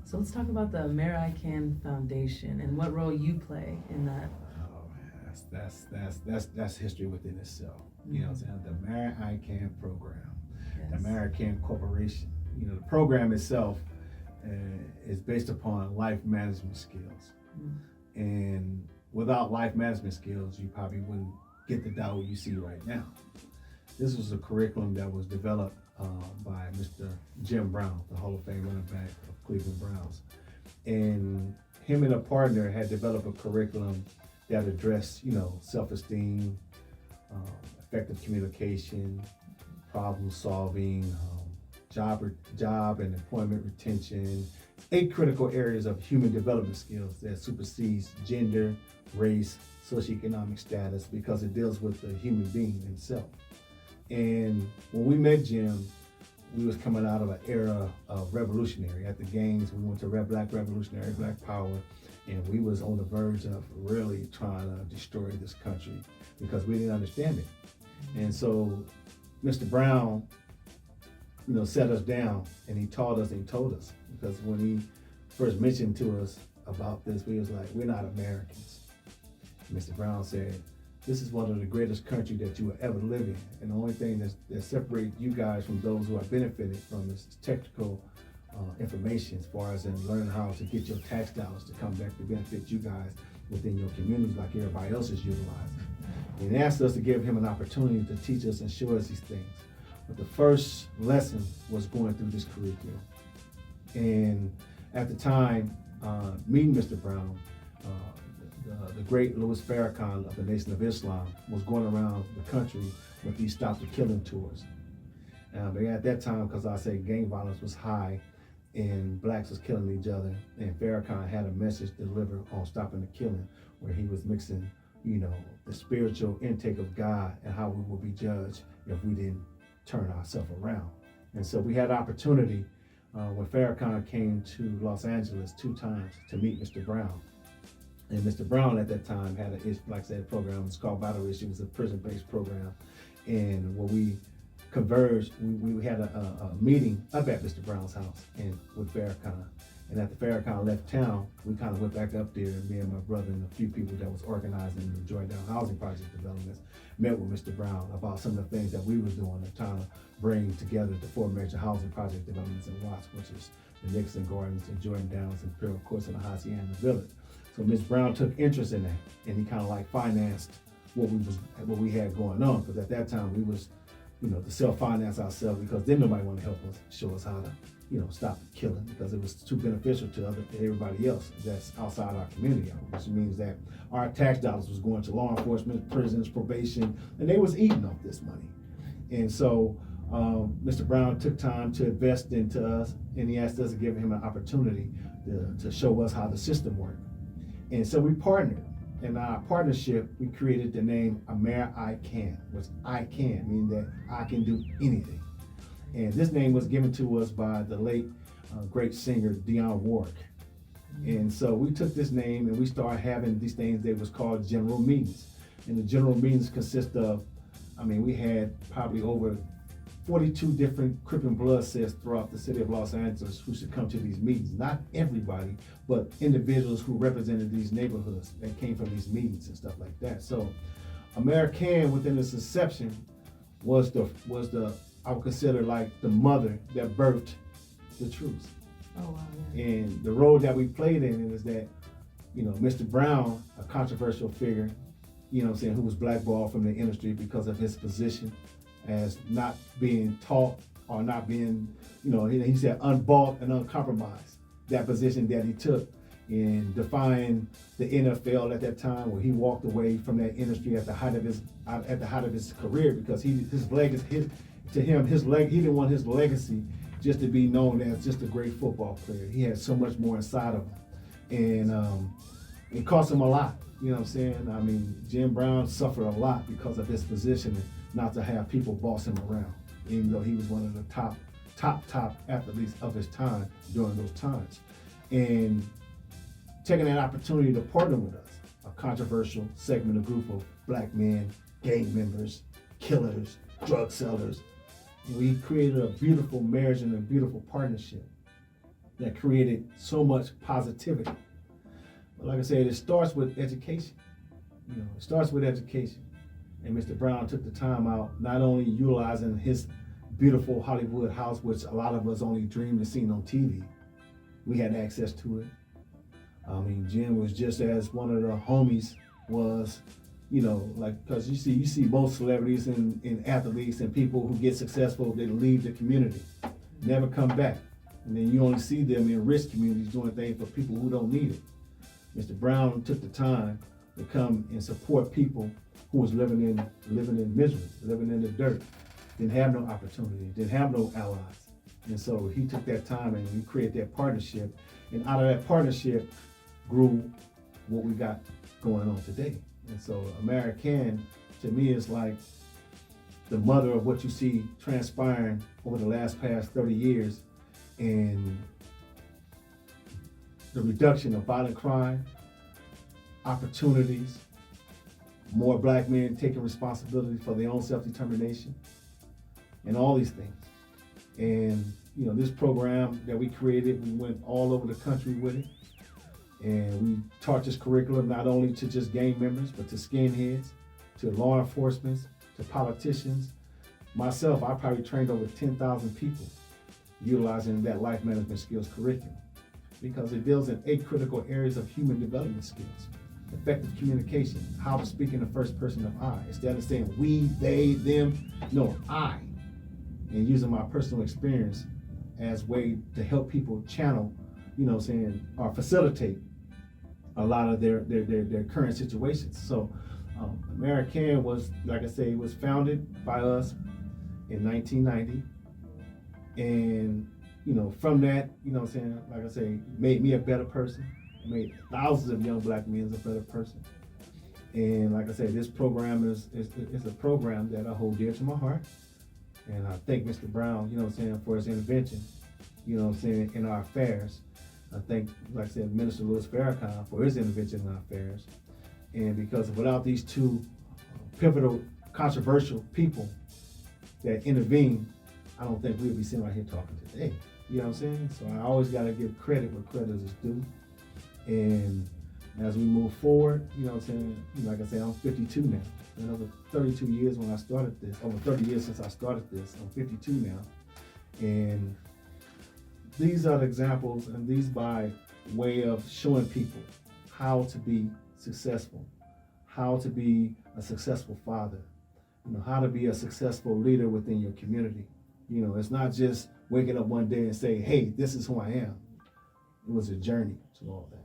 So let's talk about the Amer-I-Can Foundation and what role you play in that. Oh man, that's history within itself. You know what I'm saying? The Amer-I-Can Program, the Yes. Amer-I-Can Corporation. You know, the program itself is based upon life management skills. Mm. And without life management skills, you probably wouldn't get the Daude you see right now. This was a curriculum that was developed by Mr. Jim Brown, the Hall of Fame running back of Cleveland Browns. And him and a partner had developed a curriculum that addressed, self-esteem, effective communication, problem solving, job and employment retention, 8 critical areas of human development skills that supersedes gender, race, socioeconomic status, because it deals with the human being himself. And when we met Jim, we was coming out of an era of revolutionary. At the games, we went to Black Revolutionary, Black Power, and we was on the verge of really trying to destroy this country because we didn't understand it. And so Mr. Brown, set us down, and he taught us and he told us, because when he first mentioned to us about this, we was like, we're not Americans. Mr. Brown said, this is one of the greatest countries that you will ever live in. And the only thing that separates you guys from those who are benefited from this technical information, as far as in learning how to get your tax dollars to come back to benefit you guys within your communities like everybody else is utilizing. And he asked us to give him an opportunity to teach us and show us these things. But the first lesson was going through this curriculum. And at the time, meeting Mr. Brown, the great Louis Farrakhan of the Nation of Islam was going around the country with these Stop the Killing tours. But at that time, because I say gang violence was high and blacks was killing each other, and Farrakhan had a message delivered on stopping the killing, where he was mixing, the spiritual intake of God and how we will be judged if we didn't turn ourselves around. And so we had opportunity when Farrakhan came to Los Angeles 2 times to meet Mr. Brown. And Mr. Brown at that time had like I said, program. It's called Battle Issue. It was a prison-based program. And when we converged, we had a meeting up at Mr. Brown's house and with Farrakhan. And after Farrakhan left town, we kind of went back up there, and me and my brother and a few people that was organizing the Jordan Housing Project developments met with Mr. Brown about some of the things that we was doing and trying to bring together the 4 major housing project developments in Watts, which is the Nixon Gardens, the Jordan Downs, Imperial Courts, and the Hacienda Village. So Ms. Brown took interest in that, and he kind of like financed what we had going on, because at that time we was, to self-finance ourselves, because then nobody wanted to help us, show us how to, stop the killing, because it was too beneficial to everybody else that's outside our community, which means that our tax dollars was going to law enforcement, prisons, probation, and they was eating off this money. And so Mr. Brown took time to invest into us, and he asked us to give him an opportunity to show us how the system worked. And so we partnered. In our partnership, we created the name Amer-I-Can, which I can, meaning that I can do anything. And this name was given to us by the late great singer Dionne Warwick. And so we took this name and we started having these things that was called general meetings. And the general meetings consist of, we had probably over 42 different Crip and Blood sets throughout the city of Los Angeles who should come to these meetings. Not everybody, but individuals who represented these neighborhoods that came from these meetings and stuff like that. So Amer-I-Can, within its inception, was the I would consider like the mother that birthed the truth. Oh, wow. Yeah. And the role that we played in it is that, Mr. Brown, a controversial figure, who was blackballed from the industry because of his position as not being taught or not being, he said unbought and uncompromised. That position that he took in defying the NFL at that time, where he walked away from that industry at the height of his career, because he didn't want his legacy just to be known as just a great football player. He had so much more inside of him, and it cost him a lot. You know what I'm saying? Jim Brown suffered a lot because of his position, not to have people boss him around, even though he was one of the top athletes of his time during those times. And taking that opportunity to partner with us, a controversial segment, a group of black men, gang members, killers, drug sellers, we created a beautiful marriage and a beautiful partnership. that created so much positivity. But like I said, it starts with education. You know, it starts with education. And Mr. Brown took the time out, not only utilizing his beautiful Hollywood house, which a lot of us only dreamed of seeing on TV. We had access to it. I mean, Jim was just as one of the homies was, you know, like, because you see most celebrities and athletes and people who get successful, they leave the community, never come back. And then you only see them in rich communities doing things for people who don't need it. Mr. Brown took the time to come and support people who was living in misery, living in the dirt, didn't have no opportunity, didn't have no allies. And so he took that time and we created that partnership. And out of that partnership grew what we got going on today. And so Amer-I-Can, to me, is like the mother of what you see transpiring over the past 30 years and the reduction of violent crime, opportunities, more black men taking responsibility for their own self-determination, and all these things. And you know, this program that we created, we went all over the country with it. And we taught this curriculum not only to just gang members, but to skinheads, to law enforcement, to politicians. Myself, I probably trained over 10,000 people utilizing that life management skills curriculum because it deals in 8 critical areas of human development skills. Effective communication, how to speak in the first person of I. Instead of saying we, they, them, no, I. And using my personal experience as a way to help people channel, you know, saying, or facilitate a lot of their current situations. So Amer-I-Can was, like I say, was founded by us in 1990. And, you know, from that, you know what I'm saying, like I say, made me a better person, made thousands of young black men a better person. And like I say, this program is a program that I hold dear to my heart. And I thank Mr. Brown, you know what I'm saying, for his intervention, you know what I'm saying, in our affairs. I thank, like I said, Minister Louis Farrakhan for his intervention in our affairs. And because without these two pivotal, controversial people that intervene, I don't think we would be sitting right here talking today. You know what I'm saying? So I always got to give credit where credit is due. And as we move forward, you know what I'm saying, like I said, I'm 52 now. And over 32 years when I started this, over 30 years since I started this, I'm 52 now. And these are the examples, and these by way of showing people how to be successful, how to be a successful father, you know, how to be a successful leader within your community. You know, it's not just waking up one day and say, hey, this is who I am. It was a journey to all that.